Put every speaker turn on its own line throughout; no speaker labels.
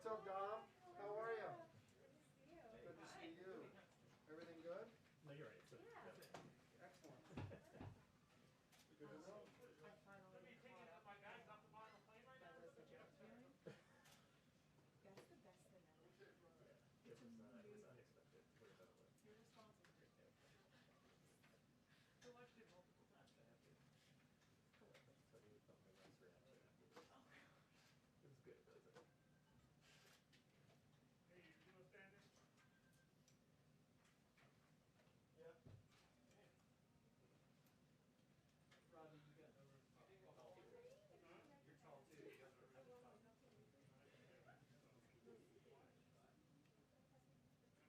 up, Dom? How are you? Good to see you. Everything good?
No, you're right.
Excellent. Good to know.
It was unexpected. Way better way. You're responsible. I watched it multiple times. I have to tell you about my wife's reaction afterwards. It was good. It was good. Hey, you know standing? Yeah. Robbie, you got over. You're tall too. You got over. Sorry, you can't be in the room at all. You gotta go back on. Seriously, if you don't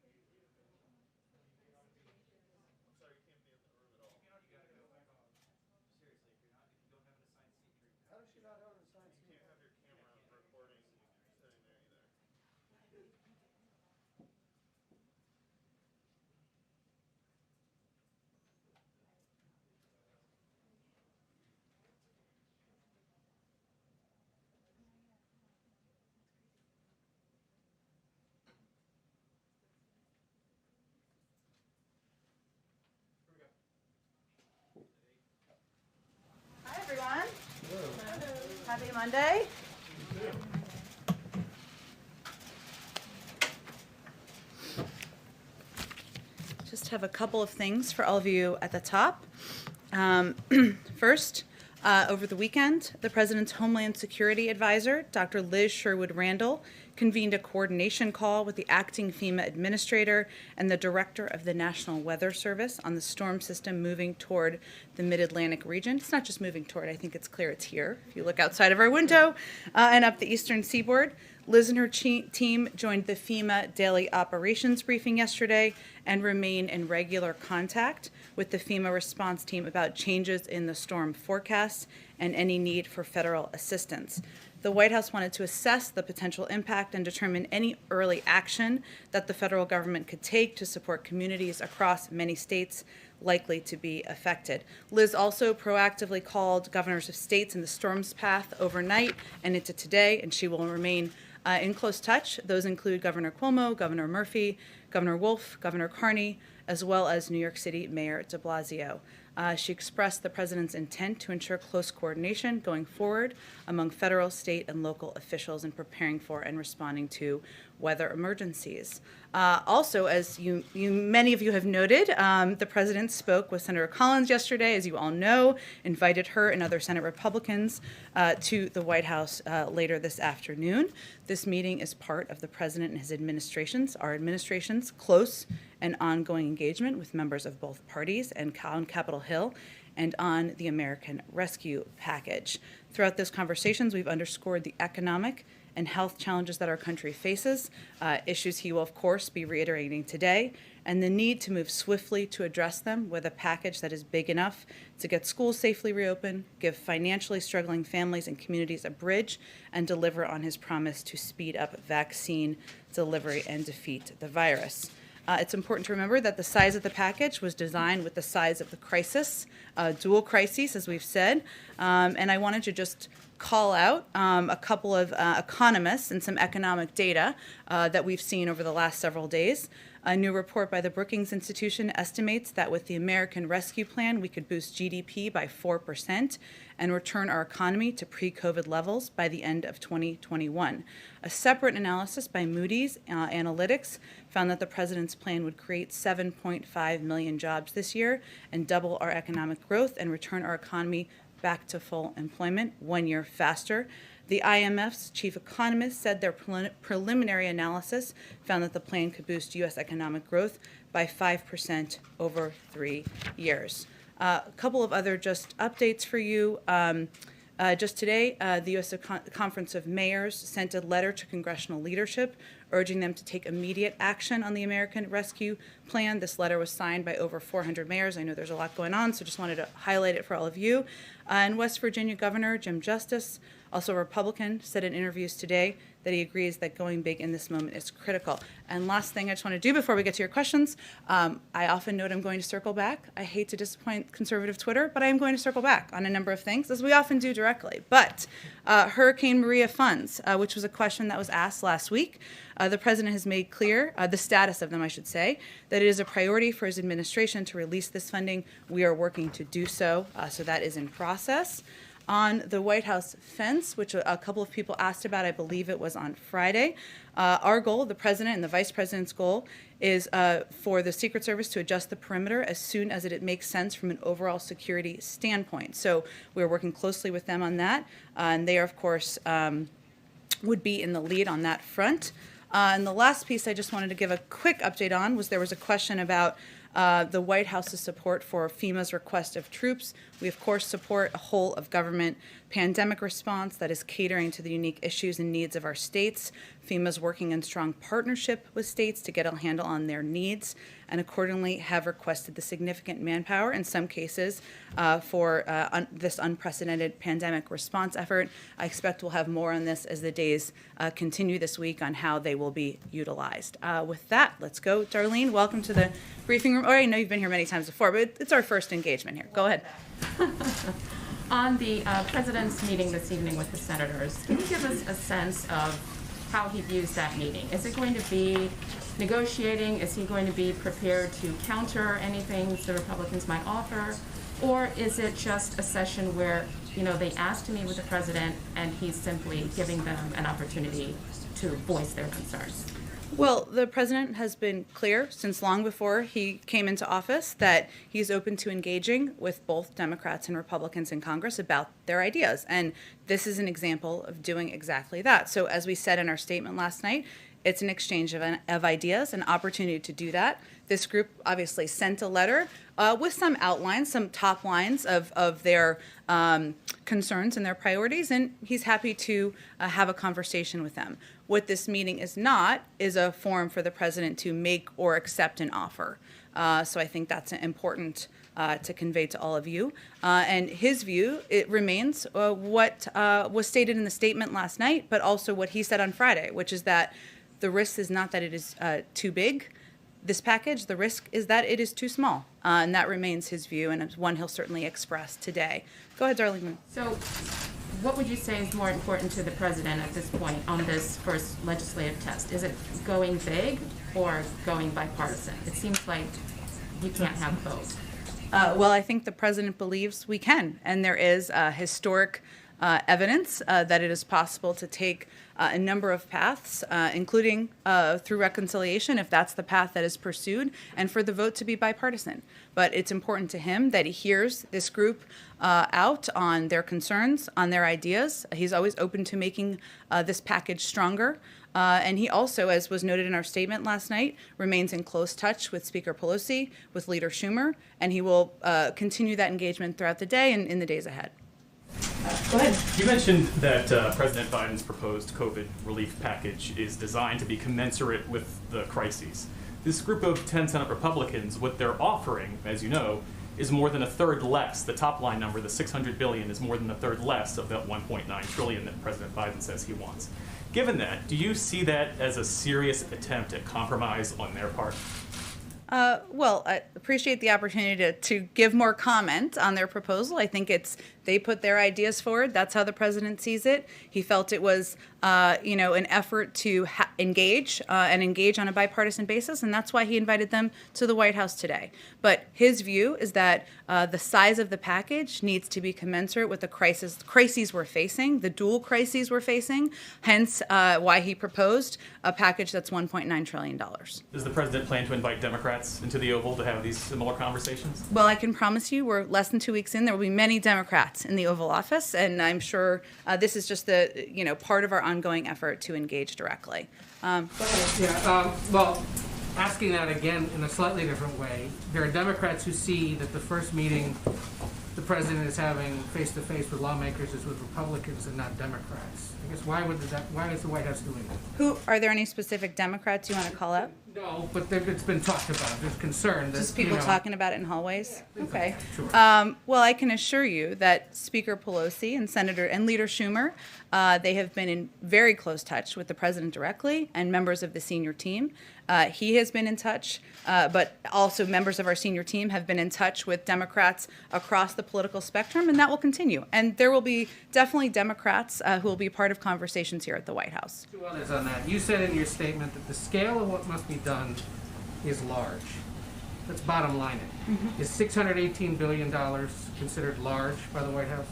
have an assigned seat,
How does she not have an assigned
you
seat?
can't have your camera recording sitting there either.
Hi, everyone. Hello. Happy Monday. Just have a couple of things for all of you at the top. First, over the weekend, the President's Homeland Security Advisor, Dr. Liz Sherwood Randall, convened a coordination call with the acting Fema administrator and the director of the National Weather Service on the storm system moving toward the Mid-Atlantic region. It's not just moving toward, I think it's clear it's here. If you look outside of our window and up the eastern seaboard, Liz and her team joined the FEMA daily operations briefing yesterday and remain in regular contact with the FEMA response team about changes in the storm forecast and any need for federal assistance. The White House wanted to assess the potential impact and determine any early action that the federal government could take to support communities across many states likely to be affected. Liz also proactively called governors of states in the storm's path overnight and into today, and she will remain in close touch. Those include Governor Cuomo, Governor Murphy, Governor Wolf, Governor Carney, as well as New York City Mayor de Blasio. She expressed the president's intent to ensure close coordination going forward among federal, state, and local officials in preparing for and responding to weather emergencies. Also, as many of you have noted, the president spoke with Senator Collins yesterday, as you all know, invited her and other Senate Republicans to the White House later this afternoon. This meeting is part of the president and his administration's, our administration's, close and ongoing engagement with members of both parties and on Capitol Hill and on the American Rescue Package. Throughout those conversations, we've underscored the economic and health challenges that our country faces, issues he will, of course, be reiterating today, and the need to move swiftly to address them with a package that is big enough to get schools safely reopened, give financially struggling families and communities a bridge, and deliver on his promise to speed up vaccine delivery and defeat the virus. It's important to remember that the size of the package was designed with the size of the crisis, dual crises, as we've said. And I wanted to just call out a couple of economists and some economic data that we've seen over the last several days. A new report by the Brookings Institution estimates that with the American Rescue Plan, we could boost GDP by 4% and return our economy to pre-COVID levels by the end of 2021. A separate analysis by Moody's Analytics found that the president's plan would create 7.5 million jobs this year and double our economic growth and return our economy back to full employment 1 year faster. The IMF's chief economist said their preliminary analysis found that the plan could boost U.S. economic growth by 5% over 3 years. A couple of other just updates for you. Just today, the U.S. Conference of Mayors sent a letter to congressional leadership urging them to take immediate action on the American Rescue plan. This letter was signed by over 400 mayors. I know there's a lot going on, so just wanted to highlight it for all of you. And West Virginia Governor Jim Justice, also a Republican, said in interviews today that he agrees that going big in this moment is critical. And last thing I just want to do before we get to your questions, I often note I'm going to circle back. I hate to disappoint conservative Twitter, but I am going to circle back on a number of things, as we often do directly. But Hurricane Maria funds, which was a question that was asked last week, the president has made clear, the status of them, I should say, that it is a priority for his administration to release this funding. We are working to do so, so that is in process. On the White House fence, which a couple of people asked about, I believe it was on Friday, our goal, the president and the vice president's goal, is for the Secret Service to adjust the perimeter as soon as it makes sense from an overall security standpoint. So we're working closely with them on that, and they, of course, would be in the lead on that front. And the last piece I just wanted to give a quick update on was there was a question about the White House's support for FEMA's request of troops. We, of course, support a whole of government pandemic response that is catering to the unique issues and needs of our states. FEMA's working in strong partnership with states to get a handle on their needs, and accordingly have requested the significant manpower in some cases for this unprecedented pandemic response effort. I expect we'll have more on this as the days continue this week on how they will be utilized. With that, let's go. Darlene, welcome to the briefing room. I know you've been here many times before, but it's our first engagement here. Go ahead.
On the president's meeting this evening with the senators, can you give us a sense of how he views that meeting? Is it going to be negotiating? Is he going to be prepared to counter anything the Republicans might offer? Or is it just a session where, they asked to meet with the president and he's simply giving them an opportunity to voice their concerns?
Well, the president has been clear since long before he came into office that he's open to engaging with both Democrats and Republicans in Congress about their ideas. And this is an example of doing exactly that. So as we said in our statement last night, it's an exchange of ideas, an opportunity to do that. This group obviously sent a letter with some outlines, some top lines of their concerns and their priorities, and he's happy to have a conversation with them. What this meeting is not is a forum for the president to make or accept an offer. So I think that's important to convey to all of you. And his view, it remains what was stated in the statement last night, but also what he said on Friday, which is that the risk is not that it is too big, this package, the risk is that it is too small. And that remains his view, and it's one he'll certainly express today. Go ahead, Darlene.
So what would you say is more important to the president at this point on this first legislative test? Is it going big or going bipartisan? It seems like you can't have both.
Well, I think the president believes we can, and there is historic evidence that it is possible to take a number of paths, including through reconciliation, if that's the path that is pursued, and for the vote to be bipartisan. But it's important to him that he hears this group out on their concerns, on their ideas. He's always open to making this package stronger. And he also, as was noted in our statement last night, remains in close touch with Speaker Pelosi, with Leader Schumer, and he will continue that engagement throughout the day and in the days ahead. Go ahead.
You mentioned that President Biden's proposed COVID relief package is designed to be commensurate with the crises. This group of 10 Senate Republicans, what they're offering, as you know, is more than a third less. The top line number, the $600 billion, is more than a third less of that $1.9 trillion that President Biden says he wants. Given that, do you see that as a serious attempt at compromise on their part?
Well, I appreciate the opportunity to give more comment on their proposal. I think they put their ideas forward. That's how the president sees it. He felt it was, an effort to engage and engage on a bipartisan basis, and that's why he invited them to the White House today. But his view is that the size of the package needs to be commensurate with the crises we're facing, the dual crises we're facing, hence why he proposed a package that's $1.9 trillion.
Does the president plan to invite Democrats into the Oval to have these similar conversations?
Well, I can promise you we're less than 2 weeks in. There will be many Democrats in the Oval Office, and I'm sure this is just the part of our ongoing effort to engage directly.
Well, asking that again in a slightly different way, there are Democrats who see that the first meeting the president is having face-to-face with lawmakers is with Republicans and not Democrats. I guess why is the White House doing that?
Are there any specific Democrats you want to call out?
No, but it's been talked about. There's concern that,
Just people
you know,
talking about it in hallways? Okay.
Sure.
Well, I can assure you that Speaker Pelosi and Senator and Leader Schumer, they have been in very close touch with the president directly and members of the senior team. He has been in touch, but also members of our senior team have been in touch with Democrats across the political spectrum, and that will continue. And there will be definitely Democrats who will be part of conversations here at the White House.
Two others on that. You said in your statement that the scale of what must be done is large. Let's bottom line it.
Mm-hmm.
Is $618 billion considered large by the White House?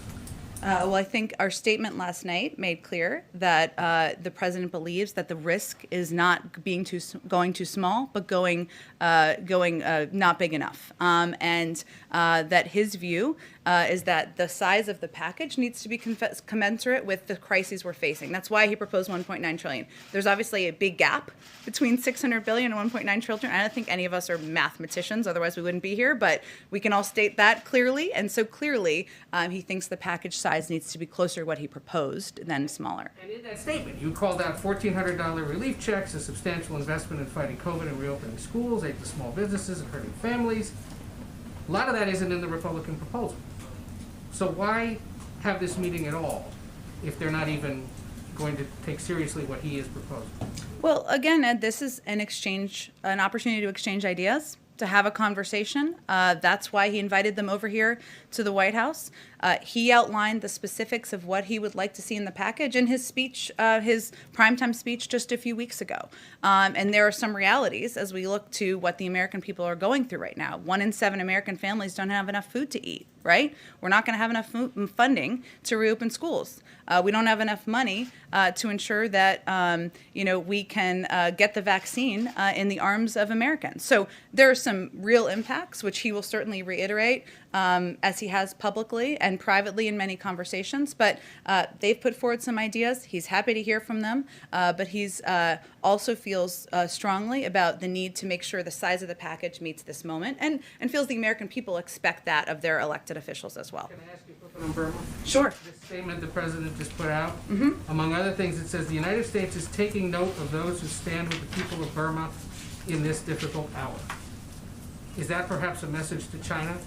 Well, I think our statement last night made clear that the president believes that the risk is not going too small, but going not big enough, and that his view is that the size of the package needs to be commensurate with the crises we're facing. That's why he proposed 1.9 trillion. There's obviously a big gap between 600 billion and 1.9 trillion. I don't think any of us are mathematicians, otherwise we wouldn't be here, but we can all state that clearly. And so clearly, he thinks the package size needs to be closer to what he proposed than smaller.
And in that statement, you called out $1,400 relief checks, a substantial investment in fighting COVID and reopening schools, aid to small businesses and hurting families. A lot of that isn't in the Republican proposal. So why have this meeting at all if they're not even going to take seriously what he is proposing?
Well, again, Ed, this is an opportunity to exchange ideas, to have a conversation. That's why he invited them over here to the White House. He outlined the specifics of what he would like to see in the package in his speech, his primetime speech just a few weeks ago. And there are some realities as we look to what the American people are going through right now. 1 in 7 American families don't have enough food to eat, right? We're not going to have enough funding to reopen schools. We don't have enough money to ensure that we can get the vaccine in the arms of Americans. So there are some real impacts, which he will certainly reiterate as he has publicly and privately in many conversations. But they've put forward some ideas. He's happy to hear from them, but he's also feels strongly about the need to make sure the size of the package meets this moment, and feels the American people expect that of their elected officials as well.
Can I ask you a question on Burma?
Sure.
This statement the president just put out, among other things, it says the United States is taking note of those who stand with the people of Burma in this difficult hour. Is that perhaps a message to China?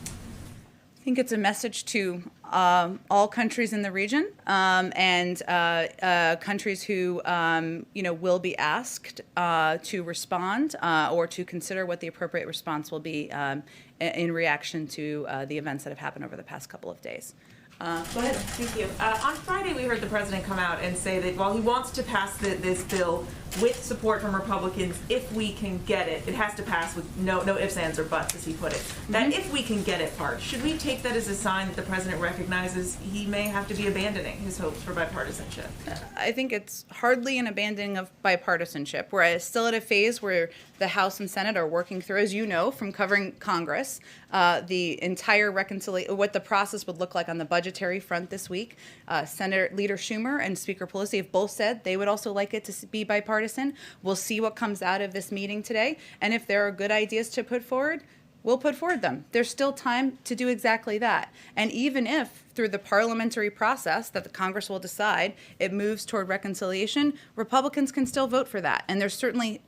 I think it's a message to all countries in the region and countries who will be asked to respond or to consider what the appropriate response will be in reaction to the events that have happened over the past couple of days. Go ahead.
Thank you. On Friday, we heard the president come out and say that while he wants to pass this bill with support from Republicans, if we can get it, it has to pass with no ifs, ands, or buts, as he put it. That if we can get it part, should we take that as a sign that the president recognizes he may have to be abandoning his hopes for bipartisanship?
I think it's hardly an abandoning of bipartisanship. We're still at a phase where the House and Senate are working through, as you know, from covering Congress, the entire reconciliation, what the process would look like on the budgetary front this week. Senator Leader Schumer and Speaker Pelosi have both said they would also like it to be bipartisan. We'll see what comes out of this meeting today, and if there are good ideas to put forward, we'll put forward them. There's still time to do exactly that. And even if through the parliamentary process that the Congress will decide it moves toward reconciliation, Republicans can still vote for that. And there's certainly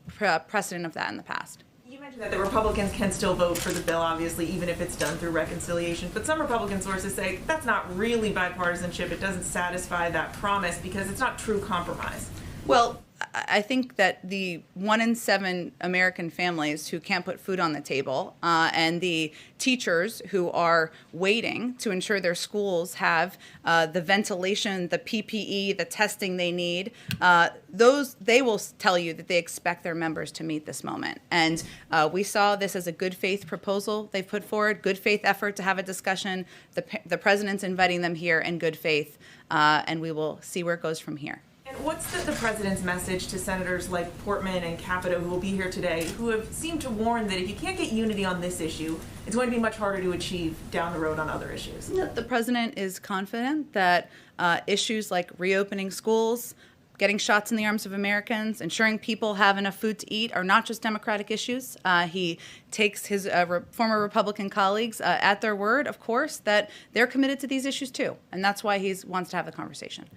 precedent of that in the past.
You mentioned that the Republicans can still vote for the bill, obviously, even if it's done through reconciliation. But some Republican sources say that's not really bipartisanship. It doesn't satisfy that promise because it's not true compromise.
Well, I think that the 1 in 7 American families who can't put food on the table and the teachers who are waiting to ensure their schools have the ventilation, the PPE, the testing they need, they will tell you that they expect their members to meet this moment. And we saw this as a good faith proposal they've put forward, good faith effort to have a discussion. The president's inviting them here in good faith, and we will see where it goes from here.
And what's the president's message to senators like Portman and Capito, who will be here today, who have seemed to warn that if you can't get unity on this issue, it's going to be much harder to achieve down the road on other issues?
The president is confident that issues like reopening schools, getting shots in the arms of Americans, ensuring people have enough food to eat are not just Democratic issues. He takes his former Republican colleagues at their word, of course, that they're committed to these issues too. And that's why he wants to have the conversation.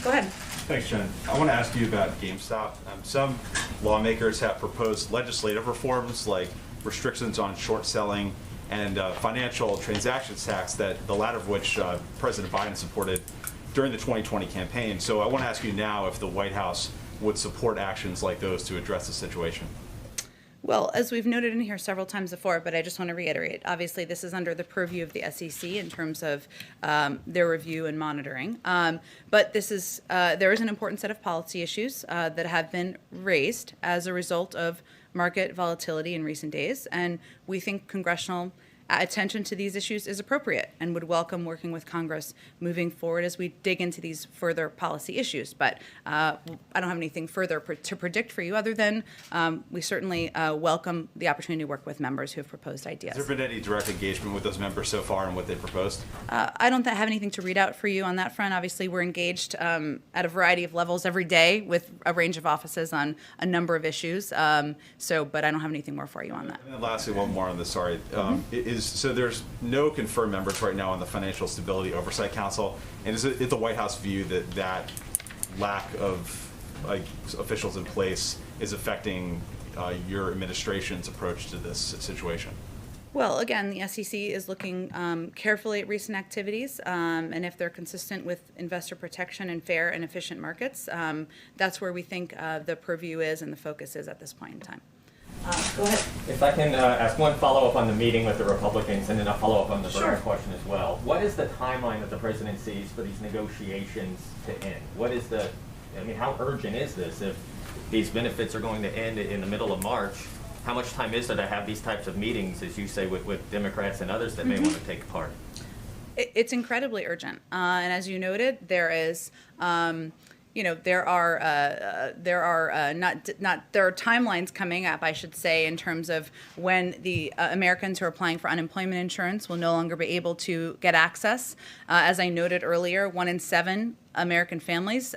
Go ahead.
Thanks, Jen. I want to ask you about GameStop. Some lawmakers have proposed legislative reforms like restrictions on short selling and financial transactions tax, that the latter of which President Biden supported during the 2020 campaign. So I want to ask you now if the White House would support actions like those to address the situation.
Well, as we've noted in here several times before, but I just want to reiterate, obviously this is under the purview of the SEC in terms of their review and monitoring. But this is there is an important set of policy issues that have been raised as a result of market volatility in recent days, and we think congressional attention to these issues is appropriate and would welcome working with Congress moving forward as we dig into these further policy issues. But I don't have anything further to predict for you other than we certainly welcome the opportunity to work with members who have proposed ideas.
Has there been any direct engagement with those members so far and what they proposed?
I don't have anything to read out for you on that front. Obviously, we're engaged at a variety of levels every day with a range of offices on a number of issues. But I don't have anything more for you on that.
And then lastly, one more on this, sorry. So there's no confirmed members right now on the Financial Stability Oversight Council, and is it the White House view that that lack of officials in place is affecting your administration's approach to this situation?
Well, again, the SEC is looking carefully at recent activities, and if they're consistent with investor protection and fair and efficient markets, that's where we think the purview is and the focus is at this point in time. Go ahead.
If I can ask one follow-up on the meeting with the Republicans, and then a follow-up on the
Sure.
Bernie question as well. What is the timeline that the president sees for these negotiations to end? How urgent is this? If these benefits are going to end in the middle of March, how much time is there to have these types of meetings, as you say, with Democrats and others that may want to take part?
It's incredibly urgent, and as you noted, there is. There are timelines coming up, I should say, in terms of when the Americans who are applying for unemployment insurance will no longer be able to get access. As I noted earlier, 1 in 7 American families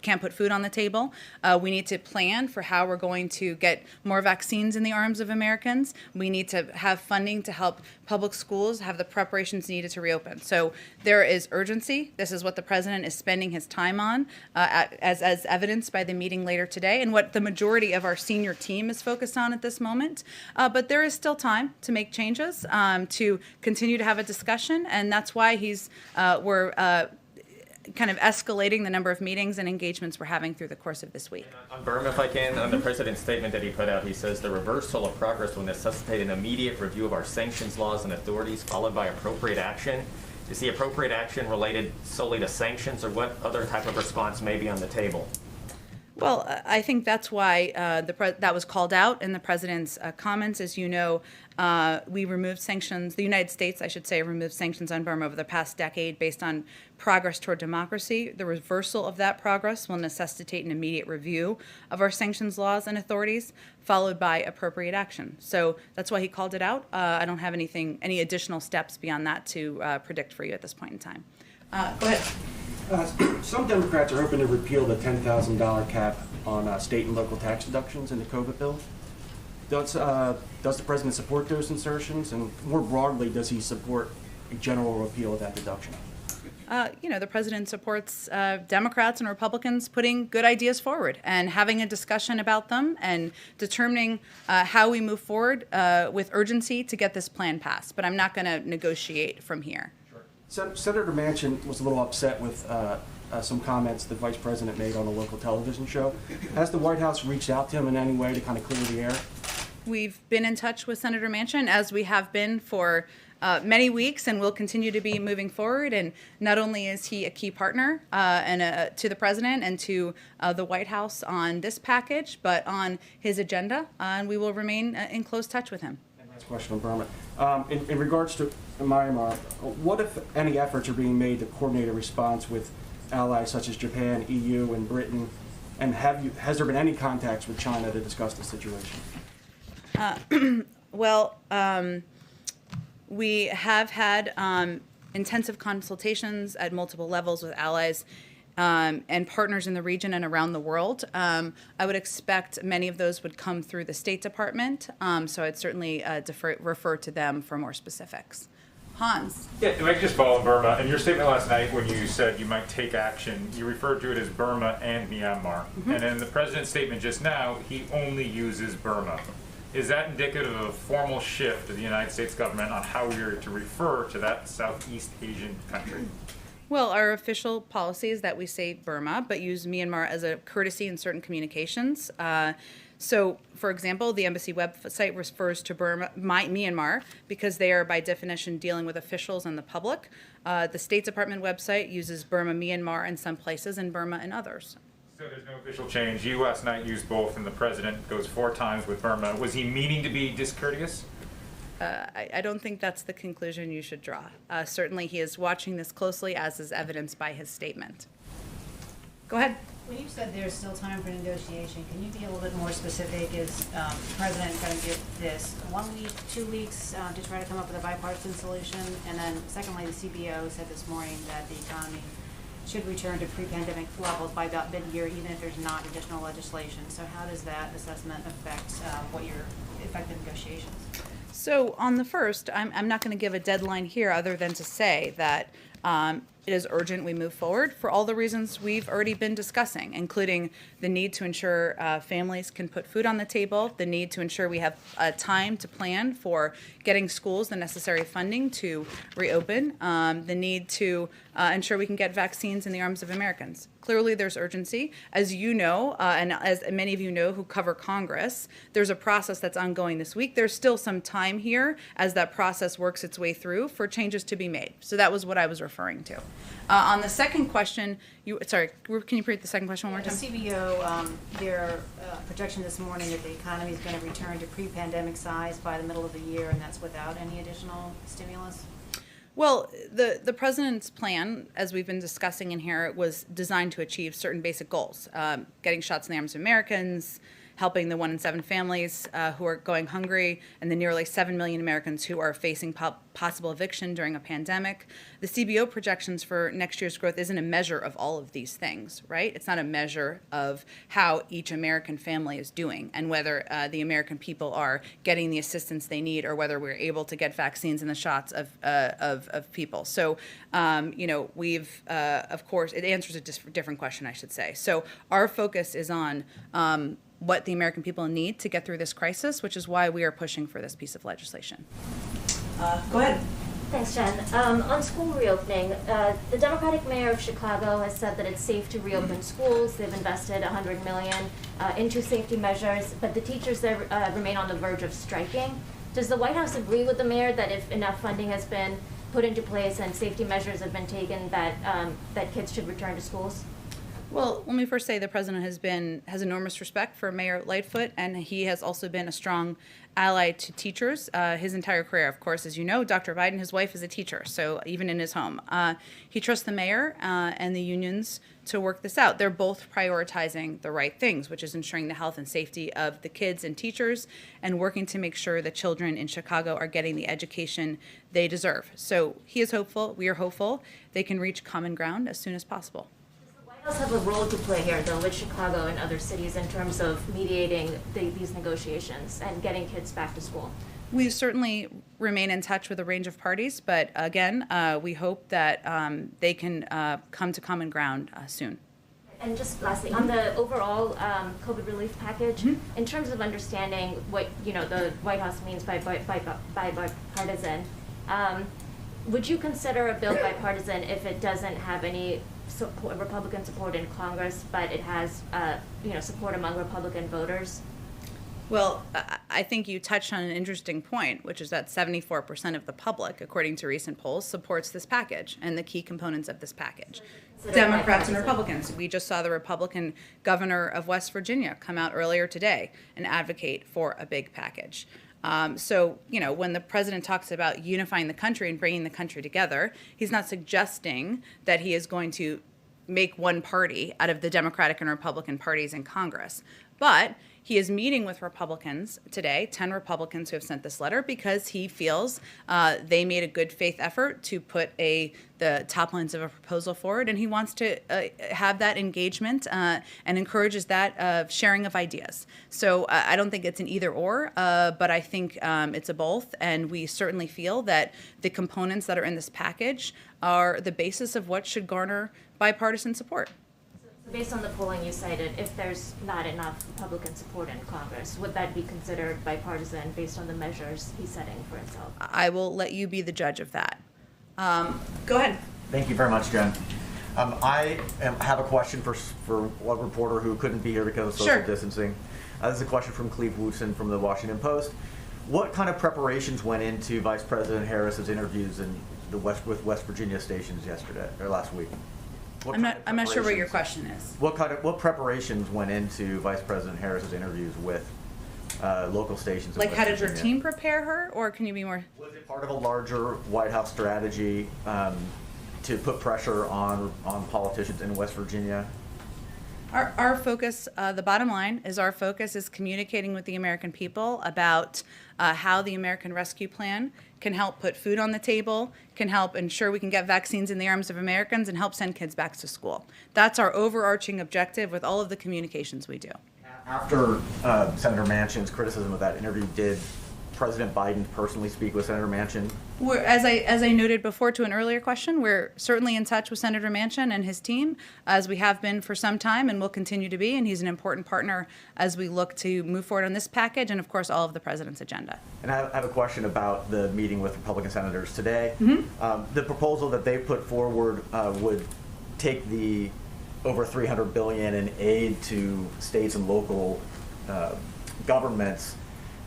can't put food on the table. We need to plan for how we're going to get more vaccines in the arms of Americans. We need to have funding to help public schools have the preparations needed to reopen. So there is urgency. This is what the president is spending his time on, as evidenced by the meeting later today, and what the majority of our senior team is focused on at this moment. But there is still time to make changes, to continue to have a discussion, and that's why we're kind of escalating the number of meetings and engagements we're having through the course of this week.
On Burma, if I can, on the president's statement that he put out, he says the reversal of progress will necessitate an immediate review of our sanctions laws and authorities, followed by appropriate action. Is the appropriate action related solely to sanctions, or what other type of response may be on the table?
Well, I think that's why that was called out in the president's comments. As you know, we removed sanctions, the United States, I should say, removed sanctions on Burma over the past decade based on progress toward democracy. The reversal of that progress will necessitate an immediate review of our sanctions laws and authorities, followed by appropriate action. So that's why he called it out. I don't have any additional steps beyond that to predict for you at this point in time. Go ahead.
Some Democrats are hoping to repeal the $10,000 cap on state and local tax deductions in the COVID bill. Does the president support those insertions? And more broadly, does he support a general repeal of that deduction?
The president supports Democrats and Republicans putting good ideas forward and having a discussion about them and determining how we move forward with urgency to get this plan passed. But I'm not going to negotiate from here.
Senator Manchin was a little upset with some comments the vice president made on a local television show. Has the White House reached out to him in any way to kind of clear the air?
We've been in touch with Senator Manchin, as we have been for many weeks, and will continue to be moving forward. And not only is he a key partner to the president and to the White House on this package, but on his agenda, and we will remain in close touch with him.
Last question on Burma. In regards to Myanmar, what, if any, efforts are being made to coordinate a response with allies such as Japan, EU, and Britain? And has there been any contacts with China to discuss the situation?
We have had intensive consultations at multiple levels with allies and partners in the region and around the world. I would expect many of those would come through the State Department, so I'd certainly refer to them for more specifics. Hans.
Yeah, if I could just follow Burma. In your statement last night, when you said you might take action, you referred to it as Burma and Myanmar. And in the president's statement just now, he only uses Burma. Is that indicative of a formal shift of the United States government on how we are to refer to that Southeast Asian country?
Well, our official policy is that we say Burma, but use Myanmar as a courtesy in certain communications. So, for example, the embassy website refers to Myanmar because they are, by definition, dealing with officials and the public. The State Department website uses Burma, Myanmar in some places and Burma in others.
So there's no official change. You last night used both, and the president goes 4 times with Burma. Was he meaning to be discourteous?
I don't think that's the conclusion you should draw. Certainly, he is watching this closely, as is evidenced by his statement. Go ahead.
When you said there's still time for negotiation, can you be a little bit more specific? Is the president going to give this 1 week, 2 weeks to try to come up with a bipartisan solution? And then secondly, the CBO said this morning that the economy should return to pre-pandemic levels by about mid-year, even if there's not additional legislation. So how does that assessment affect what your effective negotiations?
So on the first, I'm not going to give a deadline here other than to say that it is urgent we move forward for all the reasons we've already been discussing, including the need to ensure families can put food on the table, the need to ensure we have time to plan for getting schools the necessary funding to reopen, the need to ensure we can get vaccines in the arms of Americans. Clearly, there's urgency. As you know, and as many of you know who cover Congress, there's a process that's ongoing this week. There's still some time here as that process works its way through for changes to be made. So that was what I was referring to. On the second question, can you repeat the second question one more time?
The CBO, their projection this morning that the economy is going to return to pre-pandemic size by the middle of the year, and that's without any additional stimulus?
Well, the president's plan, as we've been discussing in here, was designed to achieve certain basic goals. Getting shots in the arms of Americans, helping the 1 in 7 families who are going hungry, and the nearly 7 million Americans who are facing possible eviction during a pandemic. The CBO projections for next year's growth isn't a measure of all of these things, right? It's not a measure of how each American family is doing and whether the American people are getting the assistance they need or whether we're able to get vaccines and the shots of people. So, we've, of course, it answers a different question, I should say. So our focus is on what the American people need to get through this crisis, which is why we are pushing for this piece of legislation.
Go ahead.
Thanks, Jen. On school reopening, the Democratic mayor of Chicago has said that it's safe to reopen schools. They've invested $100 million into safety measures, but the teachers there remain on the verge of striking. Does the White House agree with the mayor that if enough funding has been put into place and safety measures have been taken, that kids should return to schools?
Well, let me first say the president has enormous respect for Mayor Lightfoot, and he has also been a strong ally to teachers his entire career. Of course, as you know, Dr. Biden, his wife, is a teacher, so even in his home. He trusts the mayor and the unions to work this out. They're both prioritizing the right things, which is ensuring the health and safety of the kids and teachers and working to make sure that children in Chicago are getting the education they deserve. So he is hopeful, we are hopeful, they can reach common ground as soon as possible.
Have a role to play here, though, with Chicago and other cities in terms of mediating these negotiations and getting kids back to school?
We certainly remain in touch with a range of parties, but again, we hope that they can come to common ground soon.
And just lastly, on the overall COVID relief package, in terms of understanding what the White House means by bipartisan, would you consider a bill bipartisan if it doesn't have any Republican support in Congress, but it has support among Republican voters?
Well, I think you touched on an interesting point, which is that 74% of the public, according to recent polls, supports this package and the key components of this package. Democrats and Republicans. We just saw the Republican governor of West Virginia come out earlier today and advocate for a big package. So, when the president talks about unifying the country and bringing the country together, he's not suggesting that he is going to make one party out of the Democratic and Republican parties in Congress. But He is meeting with Republicans today, 10 Republicans who have sent this letter, because he feels they made a good faith effort to put the top lines of a proposal forward, and he wants to have that engagement and encourages that sharing of ideas. So I don't think it's an either or, but I think it's a both, and we certainly feel that the components that are in this package are the basis of what should garner bipartisan support.
Based on the polling you cited, if there's not enough Republican support in Congress, would that be considered bipartisan based on the measures he's setting for himself?
I will let you be the judge of that. Go ahead.
Thank you very much, Jen. I have a question for one reporter who couldn't be here because of social distancing. This is a question from Cleve Wootson from the Washington Post. What kind of preparations went into Vice President Harris's interviews in with West Virginia stations last week?
I'm not sure what your question is.
What preparations went into Vice President Harris's interviews with local stations?
Like, how did your team prepare her, or can you be more?
Was it part of a larger White House strategy to put pressure on politicians in West Virginia?
Our focus, the bottom line is our focus is communicating with the American people about how the American Rescue Plan can help put food on the table, can help ensure we can get vaccines in the arms of Americans, and help send kids back to school. That's our overarching objective with all of the communications we do.
After Senator Manchin's criticism of that interview, did President Biden personally speak with Senator Manchin?
As I noted before to an earlier question, we're certainly in touch with Senator Manchin and his team, as we have been for some time and will continue to be, and he's an important partner as we look to move forward on this package and, of course, all of the president's agenda.
And I have a question about the meeting with Republican senators today. The proposal that they put forward would take the over $300 billion in aid to states and local governments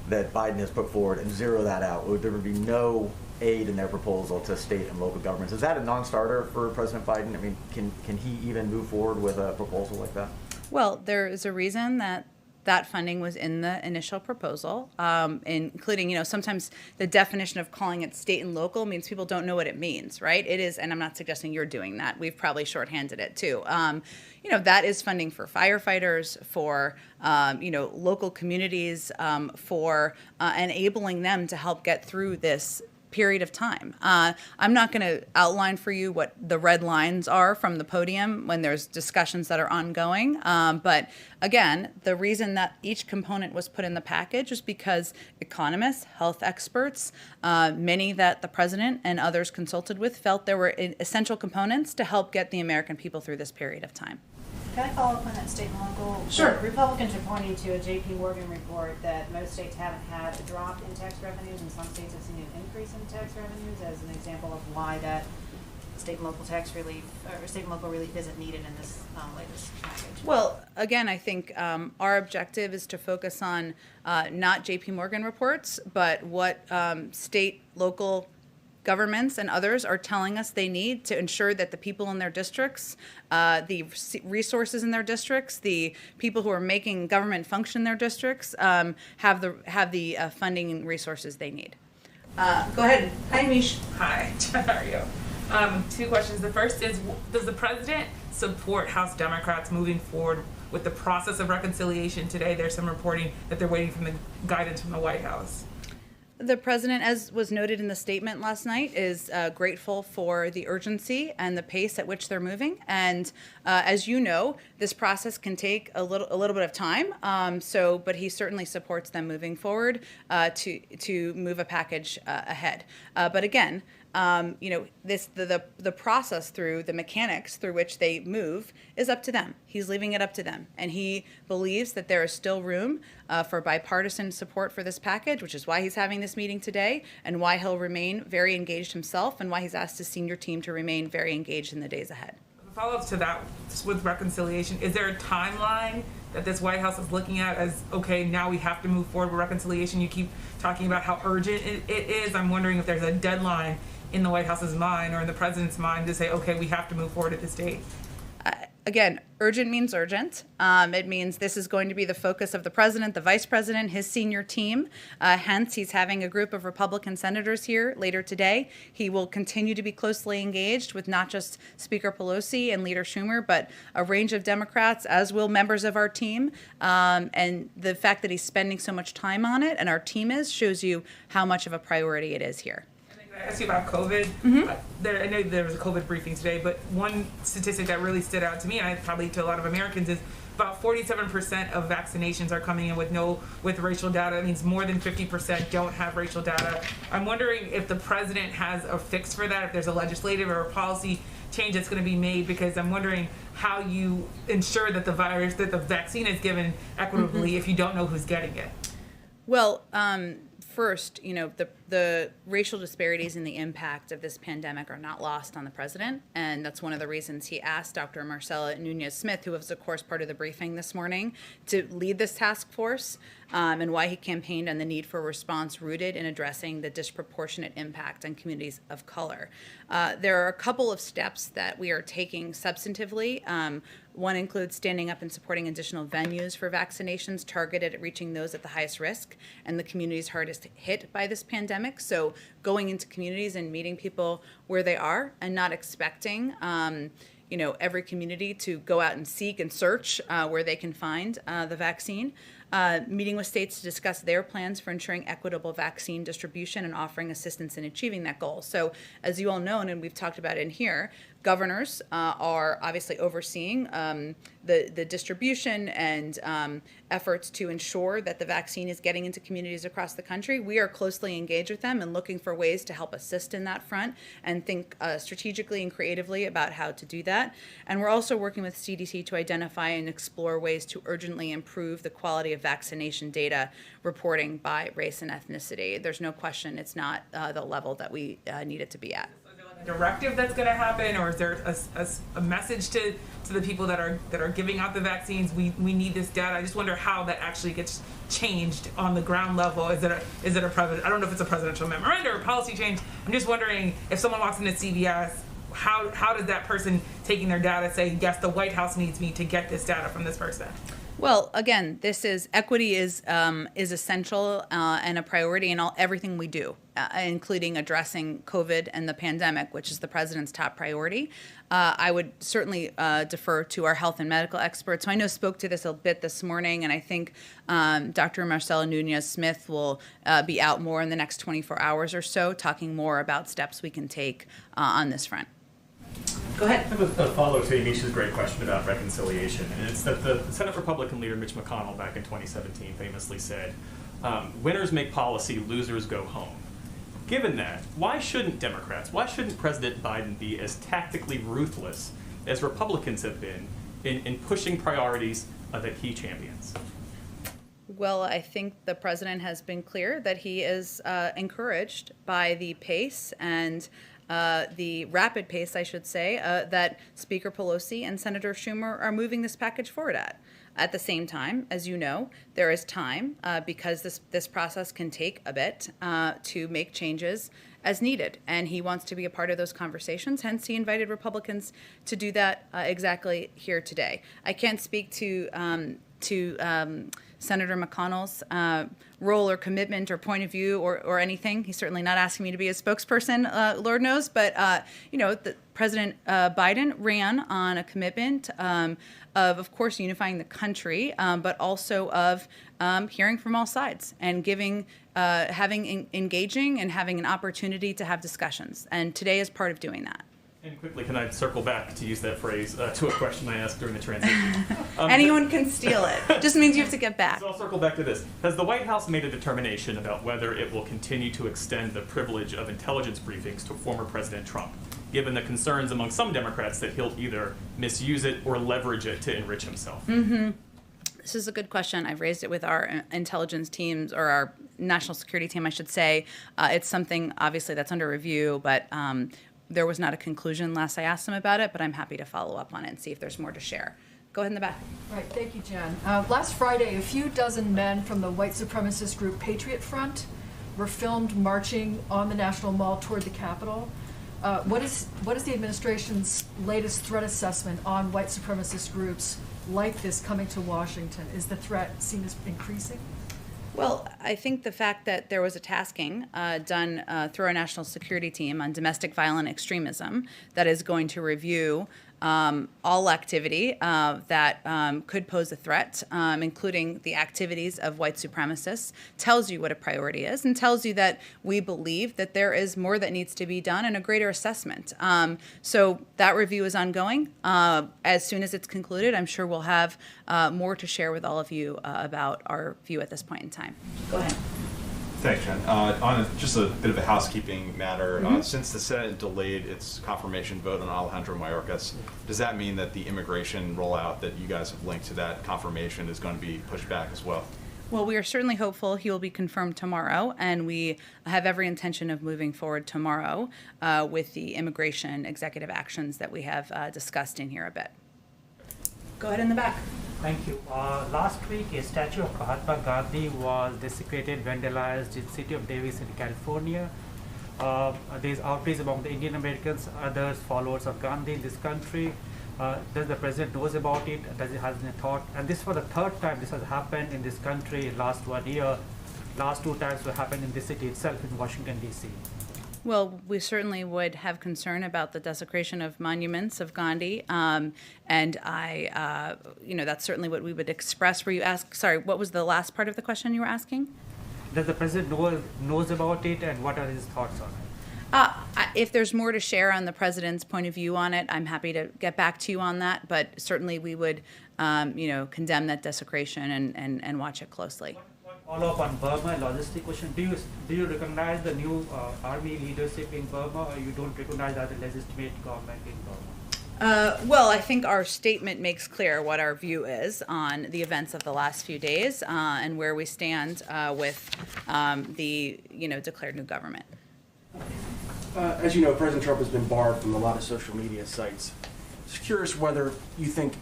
that Biden has put forward and zero that out. There would be no aid in their proposal to state and local governments. Is that a non-starter for President Biden? I mean, can he even move forward with a proposal like that?
Well, there is a reason that funding was in the initial proposal, including, sometimes the definition of calling it state and local means people don't know what it means, right? It is, and I'm not suggesting you're doing that. We've probably shorthanded it too. That is funding for firefighters, for, local communities, for enabling them to help get through this period of time. I'm not going to outline for you what the red lines are from the podium when there's discussions that are ongoing. But again, the reason that each component was put in the package is because economists, health experts, many that the president and others consulted with felt there were essential components to help get the American people through this period of time.
Can I follow up on that state and local?
Sure.
Republicans are pointing to a J.P. Morgan report that most states haven't had a drop in tax revenues, and some states have seen an increase in tax revenues as an example of why that state and local tax relief or state and local relief isn't needed in this latest package.
Well, again, I think our objective is to focus on not J.P. Morgan reports, but what state, local governments and others are telling us they need to ensure that the people in their districts, the resources in their districts, the people who are making government function in their districts have the funding and resources they need. Go ahead. Hi, Mish.
Hi, how are you? Two questions. The first is, does the president support House Democrats moving forward with the process of reconciliation today? There's some reporting that they're waiting for the guidance from the White House.
The president, as was noted in the statement last night, is grateful for the urgency and the pace at which they're moving. And as you know, this process can take a little bit of time. But he certainly supports them moving forward to move a package ahead. But again, the process through the mechanics through which they move is up to them. He's leaving it up to them, and he believes that there is still room for bipartisan support for this package, which is why he's having this meeting today, and why he'll remain very engaged himself, and why he's asked his senior team to remain very engaged in the days ahead.
Follow-up to that with reconciliation, is there a timeline that this White House is looking at as, okay, now we have to move forward with reconciliation? You keep talking about how urgent it is. I'm wondering if there's a deadline in the White House's mind or in the president's mind to say, okay, we have to move forward at this date.
again, urgent means urgent. It means this is going to be the focus of the president, the vice president, his senior team. Hence, he's having a group of Republican senators here later today. He will continue to be closely engaged with not just Speaker Pelosi and Leader Schumer, but a range of Democrats, as will members of our team. And the fact that he's spending so much time on it, and our team is, shows you how much of a priority it is here.
I asked you about COVID. I know there was a COVID briefing today, but one statistic that really stood out to me, and probably to a lot of Americans, is about 47% of vaccinations are coming in with racial data. That means more than 50% don't have racial data. I'm wondering if the president has a fix for that, if there's a legislative or a policy change that's going to be made, because I'm wondering how you ensure that the vaccine is given equitably if you don't know who's getting it.
Well, first, the racial disparities and the impact of this pandemic are not lost on the president, and that's one of the reasons he asked Dr. Marcela Nunez-Smith, who was, of course, part of the briefing this morning, to lead this task force, and why he campaigned on the need for a response rooted in addressing the disproportionate impact on communities of color. There are a couple of steps that we are taking substantively. One includes standing up and supporting additional venues for vaccinations targeted at reaching those at the highest risk and the communities hardest hit by this pandemic. So going into communities and meeting people where they are and not expecting every community to go out and seek and search where they can find the vaccine. Meeting with states to discuss their plans for ensuring equitable vaccine distribution and offering assistance in achieving that goal. So as you all know, and we've talked about in here, governors are obviously overseeing the distribution and efforts to ensure that the vaccine is getting into communities across the country. We are closely engaged with them and looking for ways to help assist in that front and think strategically and creatively about how to do that. And we're also working with CDC to identify and explore ways to urgently improve the quality of vaccination data reporting by race and ethnicity. There's no question it's not the level that we need it to be at.
Directive that's going to happen, or is there a message to the people that are giving out the vaccines? We need this data. I just wonder how that actually gets changed on the ground level. Is it a president? I don't know if it's a presidential memorandum or a policy change. I'm just wondering if someone walks into CVS, how does that person taking their data say, yes, the White House needs me to get this data from this person?
Well, again, equity is essential and a in everything we do, including addressing COVID and the pandemic, which is the president's top priority. I would certainly defer to our health and medical experts, who I know spoke to this a bit this morning, and I think Dr. Marcela Nunez-Smith will be out more in the next 24 hours or so, talking more about steps we can take on this front.
Go ahead. I have a follow-up to Anisha's great question about reconciliation, and it's that the Senate Republican leader Mitch McConnell back in 2017 famously said, winners make policy, losers go home. Given that, why shouldn't President Biden be as tactically ruthless as Republicans have been in pushing priorities that he champions?
Well, I think the president has been clear that he is encouraged by the pace and the rapid pace, I should say, that Speaker Pelosi and Senator Schumer are moving this package forward at. At the same time, as you know, there is time because this process can take a bit to make changes as needed, and he wants to be a part of those conversations. Hence, he invited Republicans to do that exactly here today. I can't speak to Senator McConnell's role or commitment or point of view or anything. He's certainly not asking me to be a spokesperson, Lord knows. But, President Biden ran on a commitment of course, unifying the country, but also of hearing from all sides and engaging and having an opportunity to have discussions. And today is part of doing that.
And quickly, can I circle back to use that phrase to a question I asked during the transition?
Anyone can steal it. Just means you have to get back.
So I'll circle back to this. Has the White House made a determination about whether it will continue to extend the privilege of intelligence briefings to former President Trump, given the concerns among some Democrats that he'll either misuse it or leverage it to enrich himself?
Mm-hmm. This is a good question. I've raised it with our intelligence teams, or our national security team, I should say. It's something, obviously, that's under review, but there was not a conclusion last I asked them about it, but I'm happy to follow up on it and see if there's more to share. Go ahead in the back.
Right, thank you, Jen. Last Friday, a few dozen men from the white supremacist group Patriot Front were filmed marching on the National Mall toward the Capitol. What is the administration's latest threat assessment on white supremacist groups like this coming to Washington? Is the threat seen as increasing?
Well, I think the fact that there was a tasking done through our national security team on domestic violent extremism that is going to review all activity that could pose a threat, including the activities of white supremacists, tells you what a priority is and tells you that we believe that there is more that needs to be done and a greater assessment. So that review is ongoing. As soon as it's concluded, I'm sure we'll have more to share with all of you about our view at this point in time. Go ahead.
Thanks, Jen. On just a bit of a housekeeping matter, since the Senate delayed its confirmation vote on Alejandro Mayorkas, does that mean that the immigration rollout that you guys have linked to that confirmation is going to be pushed back as well?
Well, we are certainly hopeful he will be confirmed tomorrow, and we have every intention of moving forward tomorrow with the immigration executive actions that we have discussed in here a bit. Go ahead in the back.
Thank you. Last week, a statue of Mahatma Gandhi was desecrated, vandalized in the city of Davis in California. There is outrage among the Indian Americans, others followers of Gandhi in this country. Does the president knows about it? Does he has any thought? And this for the third time this has happened in this country in last 1 year. Last 2 times it happened in the city itself in Washington, D.C.
Well, we certainly would have concern about the desecration of monuments of Gandhi, and that's certainly what we would express. Were you sorry, what was the last part of the question you were asking?
Does the president knows about it, and what are his thoughts on it?
If there's more to share on the president's point of view on it, I'm happy to get back to you on that, but certainly we would, condemn that desecration and watch it closely.
Follow up on Burma, logistic question. Do you recognize the new army leadership in Burma, or you don't recognize that the legitimate government in Burma?
Well, I think our statement makes clear what our view is on the events of the last few days and where we stand with the declared new government.
As you know, President Trump has been barred from a lot of social media sites. Just curious whether you think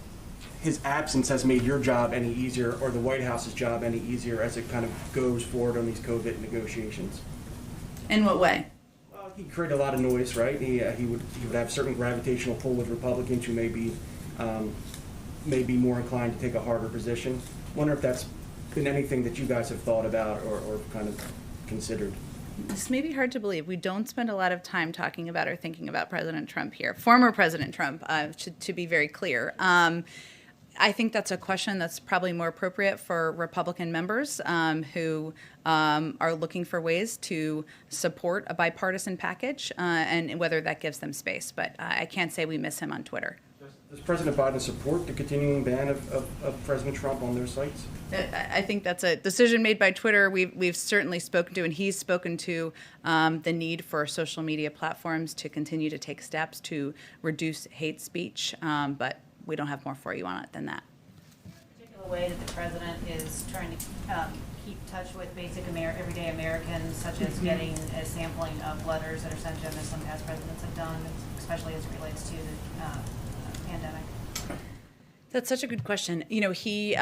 his absence has made your job any easier or the White House's job any easier as it kind of goes forward on these COVID negotiations.
In what way?
Well, he created a lot of noise, right? He would have certain gravitational pull with Republicans who may be more inclined to take a harder position. Wonder if that's been anything that you guys have thought about or kind of considered.
This may be hard to believe. We don't spend a lot of time talking about or thinking about President Trump here. Former President Trump, to be very clear. I think that's a question that's probably more appropriate for Republican members who are looking for ways to support a bipartisan package and whether that gives them space. But I can't say we miss him on Twitter.
Does President Biden support the continuing ban of President Trump on their sites?
I think that's a decision made by Twitter. We've certainly spoken to, and he's spoken to, the need for social media platforms to continue to take steps to reduce hate speech, but we don't have more for you on it than that.
A particular way that the president is trying to keep touch with basic everyday Americans, such as getting a sampling of letters that are sent to him, as some past presidents have done, especially as it relates to the pandemic.
That's such a good question. He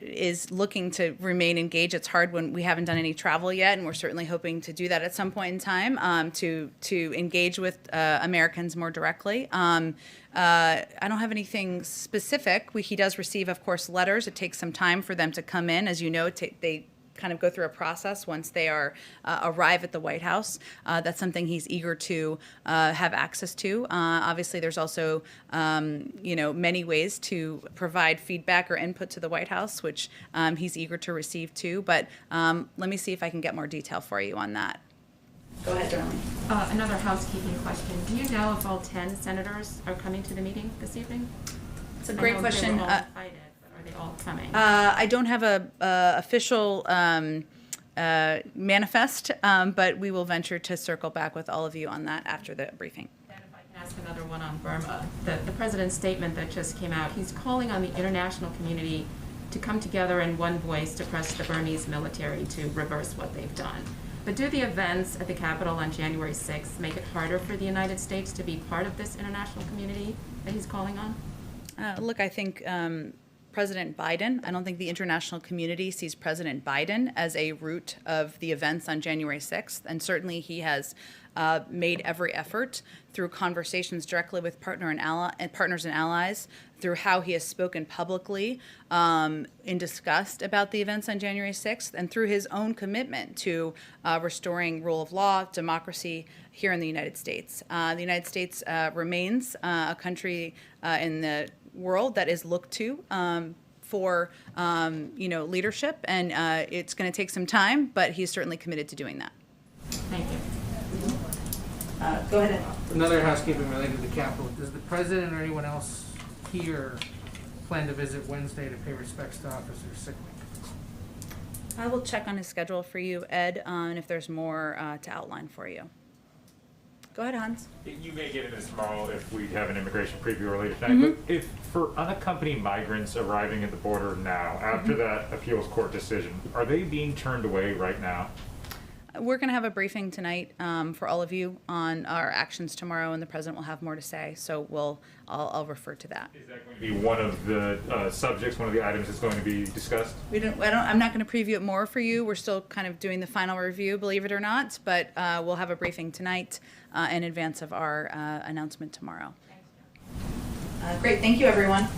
is looking to remain engaged. It's hard when we haven't done any travel yet, and we're certainly hoping to do that at some point in time to engage with Americans more directly. I don't have anything specific. He does receive, of course, letters. It takes some time for them to come in. As you know, they kind of go through a process once they arrive at the White House. That's something he's eager to have access to. Obviously, there's also many ways to provide feedback or input to the White House, which he's eager to receive too. But let me see if I can get more detail for you on that. Go ahead, Darlene.
Another housekeeping question. Do you know if all 10 senators are coming to the meeting this evening?
It's a great question.
They were all invited, but are they all coming?
I don't have a official manifest, but we will venture to circle back with all of you on that after the briefing.
Then if I can ask another one on Burma. The president's statement that just came out, he's calling on the international community to come together in one voice to press the Burmese military to reverse what they've done. But do the events at the Capitol on January 6th make it harder for the United States to be part of this international community that he's calling on?
Look, I think President Biden. I don't think the international community sees President Biden as a root of the events on January 6th, and certainly he has made every effort through conversations directly with partners and allies, through how he has spoken publicly in disgust about the events on January 6th, and through his own commitment to restoring rule of law, democracy here in the United States. The United States remains a country in the world that is looked to for leadership, and it's going to take some time, but he's certainly committed to doing that.
Thank you.
Go ahead.
Another housekeeping related to the Capitol. Does the president or anyone else here plan to visit Wednesday to pay respects to officers sick leave?
I will check on his schedule for you, Ed, and if there's more to outline for you. Go ahead, Hans.
You may get into this tomorrow if we have an immigration preview or later tonight, but if for unaccompanied migrants arriving at the border now, after that appeals court decision, are they being turned away right now?
We're going to have a briefing tonight for all of you on our actions tomorrow, and the president will have more to say. So I'll refer to that.
Is that going to be one of the subjects, one of the items that's going to be discussed?
I'm not going to preview it more for you. We're still kind of doing the final review, believe it or not. But we'll have a briefing tonight in advance of our announcement tomorrow. Great. Thank you, everyone.